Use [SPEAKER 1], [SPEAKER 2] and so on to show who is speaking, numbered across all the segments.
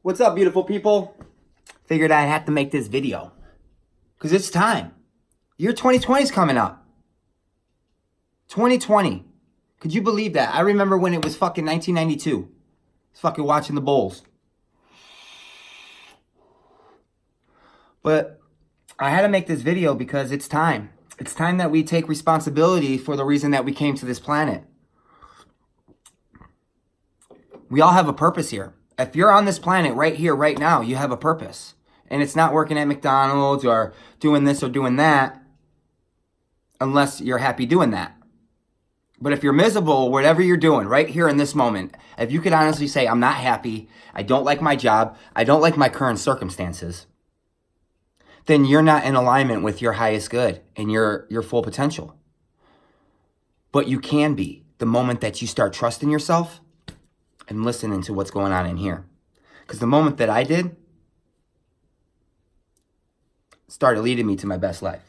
[SPEAKER 1] What's up, beautiful people? Figured I'd have to make this video. Because it's time. Year 2020 is coming up. 2020. Could you believe that? I remember when it was fucking 1992. I was fucking watching the Bulls. But I had to make this video because it's time. It's time that we take responsibility for the reason that we came to this planet. We all have a purpose here. If you're on this planet right here, right now, you have a purpose. And it's not working at McDonald's or doing this or doing that unless you're happy doing that. But if you're miserable, whatever you're doing right here in this moment, if you could honestly say, I'm not happy, I don't like my job, I don't like my current circumstances, then you're not in alignment with your highest good and your full potential. But you can be the moment that you start trusting yourself and listening to what's going on in here. Because the moment that I did, started leading me to my best life.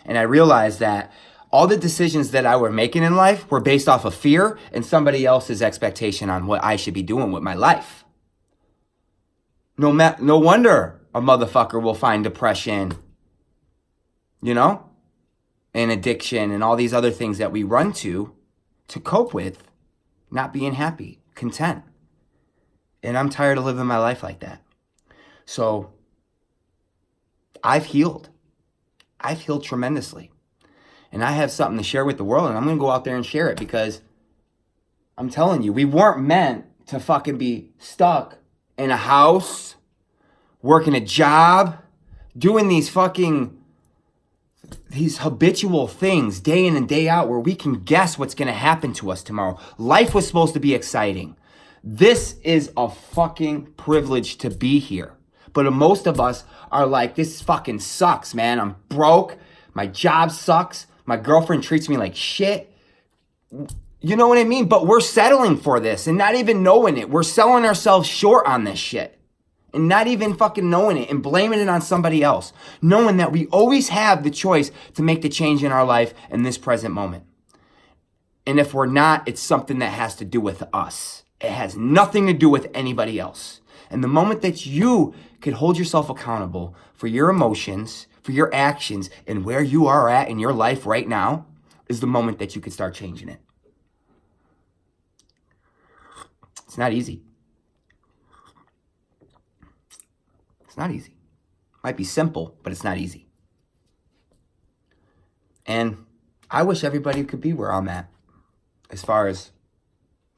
[SPEAKER 1] And I realized that all the decisions that I were making in life were based off of fear and somebody else's expectation on what I should be doing with my life. No wonder a motherfucker will find depression, and addiction and all these other things that we run to cope with not being happy, content. And I'm tired of living my life like that. So I've healed. I've healed tremendously. And I have something to share with the world, and I'm going to go out there and share it because I'm telling you, we weren't meant to fucking be stuck in a house, working a job, doing these habitual things day in and day out where we can guess what's going to happen to us tomorrow. Life was supposed to be exciting. This is a fucking privilege to be here. But most of us are like, this fucking sucks, man. I'm broke. My job sucks. My girlfriend treats me like shit. You know what I mean? But we're settling for this and not even knowing it. We're selling ourselves short on this shit and not even fucking knowing it and blaming it on somebody else. Knowing that we always have the choice to make the change in our life in this present moment. And if we're not, it's something that has to do with us. It has nothing to do with anybody else. And the moment that you could hold yourself accountable for your emotions, for your actions, and where you are at in your life right now is the moment that you could start changing it. It's not easy. It's not easy. Might be simple, but it's not easy. And I wish everybody could be where I'm at as far as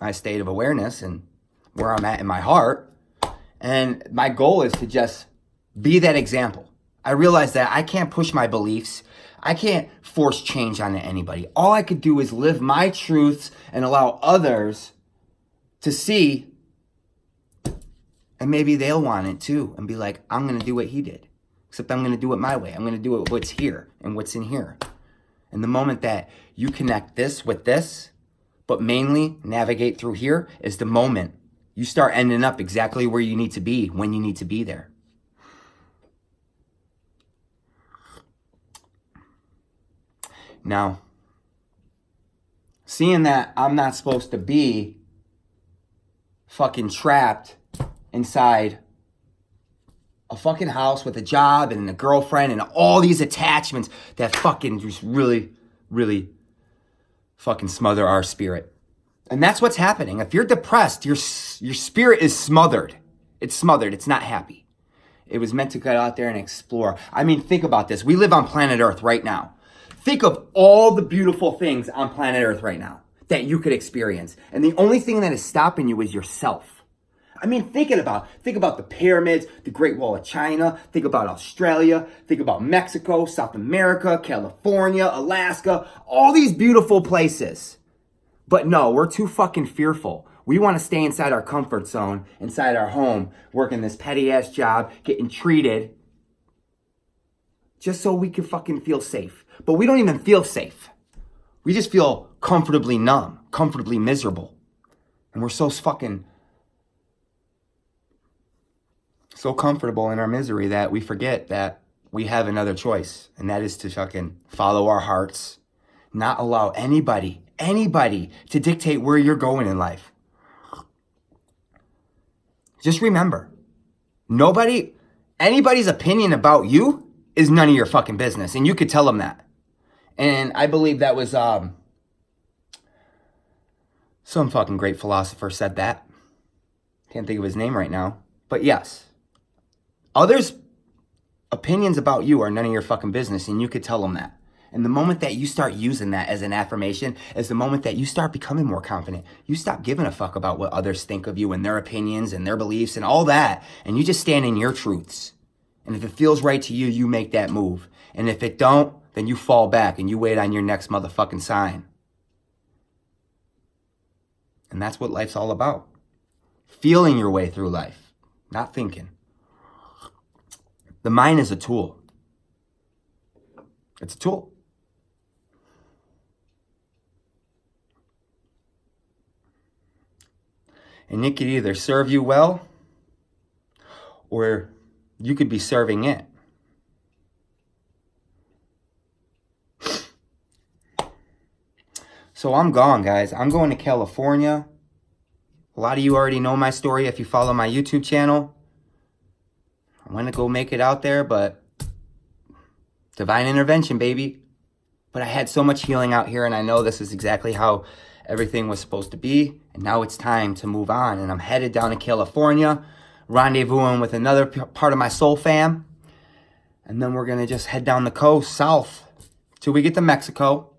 [SPEAKER 1] my state of awareness and where I'm at in my heart. And my goal is to just be that example. I realize that I can't push my beliefs. I can't force change on anybody. All I could do is live my truths and allow others to see, and maybe they'll want it too and be like, I'm going to do what he did, except I'm going to do it my way. I'm going to do it what's here and what's in here. And the moment that you connect this with this, but mainly navigate through here, is the moment you start ending up exactly where you need to be when you need to be there. Now, seeing that I'm not supposed to be fucking trapped inside a fucking house with a job and a girlfriend and all these attachments that fucking just really, really fucking smother our spirit. And that's what's happening. If you're depressed, your spirit is smothered. It's smothered. It's not happy. It was meant to go out there and explore. I mean, think about this. We live on planet Earth right now. Think of all the beautiful things on planet Earth right now that you could experience. And the only thing that is stopping you is yourself. I mean, think about the pyramids, the Great Wall of China, think about Australia, think about Mexico, South America, California, Alaska, all these beautiful places. But no, we're too fucking fearful. We want to stay inside our comfort zone, inside our home, working this petty ass job, getting treated just so we can fucking feel safe. But we don't even feel safe. We just feel comfortably numb, comfortably miserable. And we're so comfortable in our misery that we forget that we have another choice. And that is to fucking follow our hearts, not allow anybody to dictate where you're going in life. Just remember, Anybody's opinion about you is none of your fucking business. And you could tell them that. And I believe that was some fucking great philosopher said that. Can't think of his name right now. But yes, others' opinions about you are none of your fucking business, and you could tell them that. And the moment that you start using that as an affirmation is the moment that you start becoming more confident. You stop giving a fuck about what others think of you and their opinions and their beliefs and all that. And you just stand in your truths. And if it feels right to you, you make that move. And if it don't, then you fall back and you wait on your next motherfucking sign. And that's what life's all about. Feeling your way through life, not thinking. The mind is a tool. It's a tool. And it could either serve you well, or you could be serving it. So I'm gone, guys. I'm going to California. A lot of you already know my story if you follow my YouTube channel. I want to go make it out there, but divine intervention, baby. But I had so much healing out here, and I know this is exactly how everything was supposed to be. And now it's time to move on. And I'm headed down to California, rendezvousing with another part of my soul fam. And then we're going to just head down the coast south till we get to Mexico.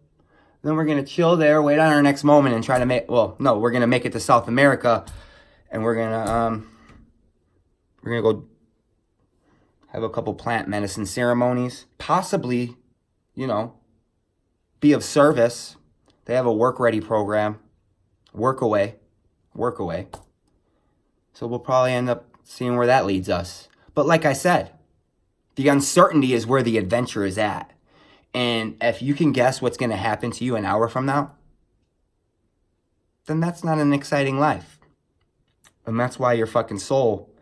[SPEAKER 1] Then we're going to chill there, wait on our next moment, and try to make, we're going to make it to South America. And we're going to go have a couple plant medicine ceremonies. Possibly, be of service. They have a work-ready program. Work away. So we'll probably end up seeing where that leads us. But like I said, the uncertainty is where the adventure is at. And if you can guess what's going to happen to you an hour from now, then that's not an exciting life. And that's why your fucking soul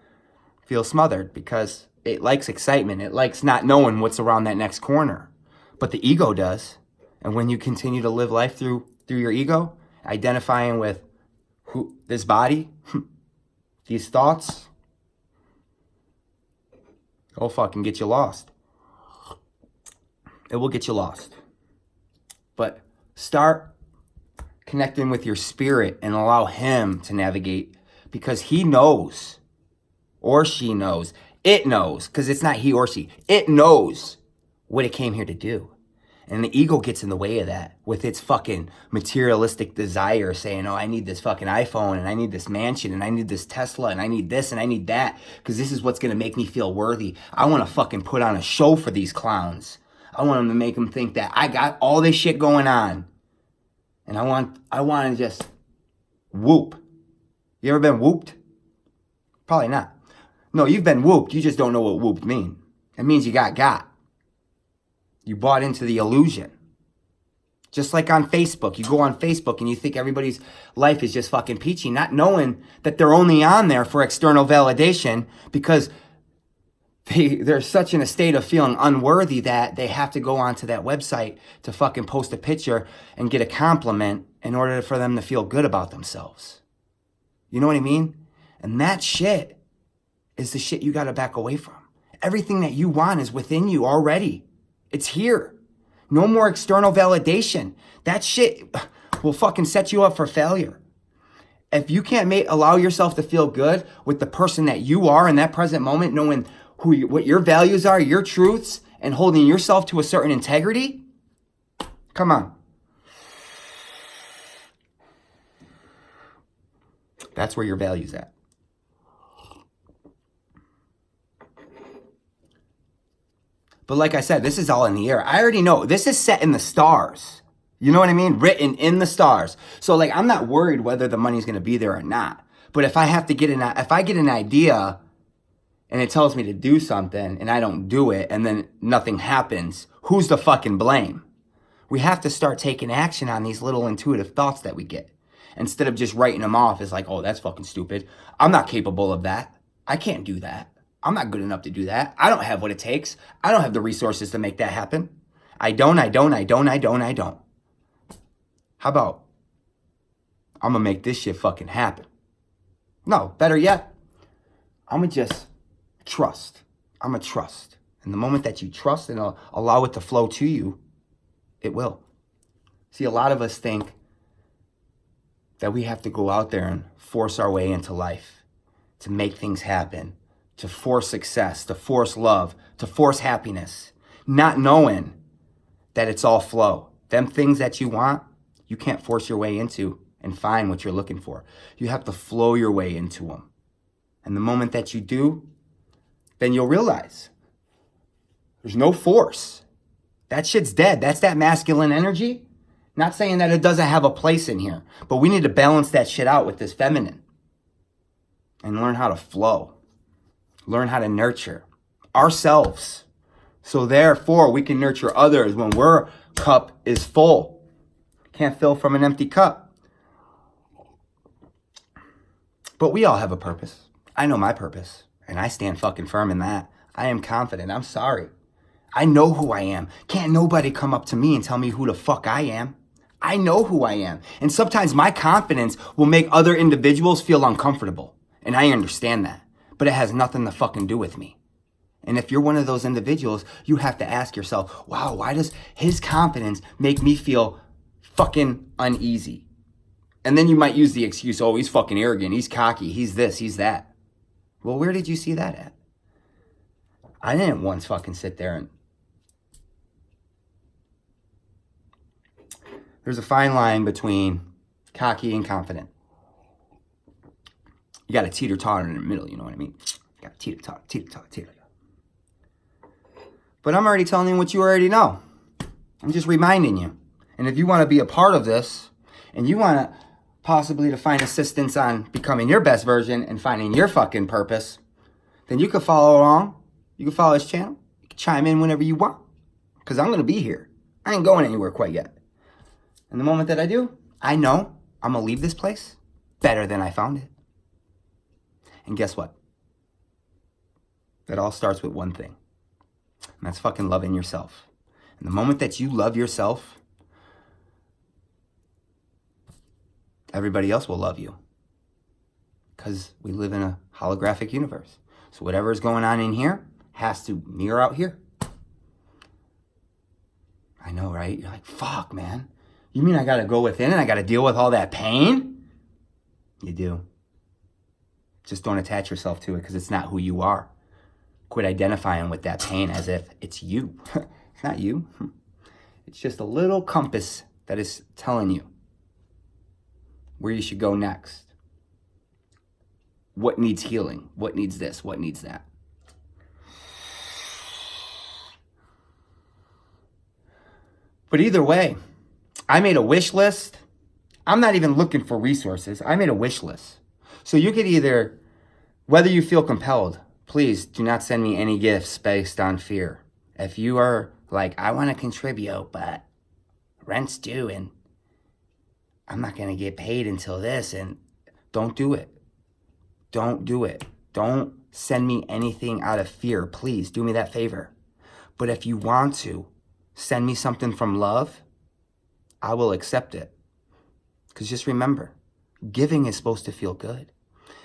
[SPEAKER 1] feels smothered, because it likes excitement. It likes not knowing what's around that next corner. But the ego does. And when you continue to live life through your ego, identifying with this body, these thoughts, it'll fucking get you lost. It will get you lost. But start connecting with your spirit and allow him to navigate, because he knows, or she knows, it knows, because it's not he or she. It knows what it came here to do. And the ego gets in the way of that with its fucking materialistic desire, saying, oh, I need this fucking iPhone, and I need this mansion, and I need this Tesla, and I need this, and I need that, because this is what's going to make me feel worthy. I want to fucking put on a show for these clowns. I want them to make them think that I got all this shit going on. And I want to just whoop. You ever been whooped? Probably not. No, you've been whooped. You just don't know what whooped means. It means you got. You bought into the illusion. Just like on Facebook. You go on Facebook and you think everybody's life is just fucking peachy, not knowing that they're only on there for external validation, because they're such in a state of feeling unworthy that they have to go onto that website to fucking post a picture and get a compliment in order for them to feel good about themselves. You know what I mean? And that shit is the shit you got to back away from. Everything that you want is within you already. It's here. No more external validation. That shit will fucking set you up for failure. If you can't allow yourself to feel good with the person that you are in that present moment, knowing what your values are, your truths, and holding yourself to a certain integrity, come on. That's where your value's at. But like I said, this is all in the air. I already know. This is set in the stars. You know what I mean? Written in the stars. So like, I'm not worried whether the money's going to be there or not. But if I get an idea and it tells me to do something and I don't do it and then nothing happens, who's to fucking blame? We have to start taking action on these little intuitive thoughts that we get, instead of just writing them off as like, oh, that's fucking stupid. I'm not capable of that. I can't do that. I'm not good enough to do that. I don't have what it takes. I don't have the resources to make that happen. I don't. How about, I'm going to make this shit fucking happen? No, better yet, I'm going to just Trust. I'm a trust. And the moment that you trust and allow it to flow to you, it will. See, a lot of us think that we have to go out there and force our way into life, to make things happen, to force success, to force love, to force happiness, not knowing that it's all flow. Them things that you want, you can't force your way into and find what you're looking for. You have to flow your way into them. And the moment that you do, then you'll realize there's no force. That shit's dead. That's that masculine energy. Not saying that it doesn't have a place in here, but we need to balance that shit out with this feminine and learn how to flow, learn how to nurture ourselves. So therefore, we can nurture others when our cup is full. Can't fill from an empty cup. But we all have a purpose. I know my purpose, and I stand fucking firm in that. I am confident. I'm sorry. I know who I am. Can't nobody come up to me and tell me who the fuck I am. I know who I am. And sometimes my confidence will make other individuals feel uncomfortable. And I understand that. But it has nothing to fucking do with me. And if you're one of those individuals, you have to ask yourself, wow, why does his confidence make me feel fucking uneasy? And then you might use the excuse, oh, he's fucking arrogant, he's cocky, he's this, he's that. Well, where did you see that at? I didn't once fucking sit there and... There's a fine line between cocky and confident. You got to teeter-totter in the middle, you know what I mean? You got to teeter-totter, teeter-totter, teeter-totter. But I'm already telling you what you already know. I'm just reminding you. And if you want to be a part of this, and you want to possibly to find assistance on becoming your best version and finding your fucking purpose, then you can follow along. You can follow this channel. You can chime in whenever you want. Because I'm going to be here. I ain't going anywhere quite yet. And the moment that I do, I know I'm going to leave this place better than I found it. And guess what? That all starts with one thing. And that's fucking loving yourself. And the moment that you love yourself, everybody else will love you. Because we live in a holographic universe. So whatever is going on in here has to mirror out here. I know, right? You're like, fuck, man. You mean I gotta go within and I gotta deal with all that pain? You do. Just don't attach yourself to it because it's not who you are. Quit identifying with that pain as if it's you. It's not you. It's just a little compass that is telling you where you should go next. What needs healing? What needs this? What needs that? But either way, I made a wish list. I'm not even looking for resources. I made a wish list. So you could either, whether you feel compelled, please do not send me any gifts based on fear. If you are like, I want to contribute, but rent's due and I'm not going to get paid until this, and don't do it. Don't do it. Don't send me anything out of fear. Please do me that favor. But if you want to send me something from love, I will accept it. Because just remember, giving is supposed to feel good.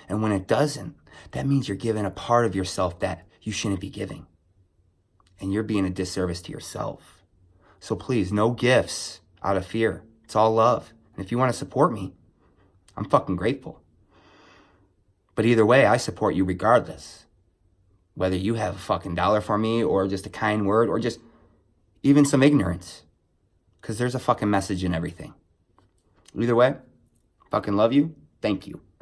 [SPEAKER 1] And when it doesn't, that means you're giving a part of yourself that you shouldn't be giving. And you're being a disservice to yourself. So please, no gifts out of fear. It's all love. And if you want to support me, I'm fucking grateful. But either way, I support you regardless. Whether you have a fucking dollar for me or just a kind word or just even some ignorance. Because there's a fucking message in everything. Either way, fucking love you. Thank you.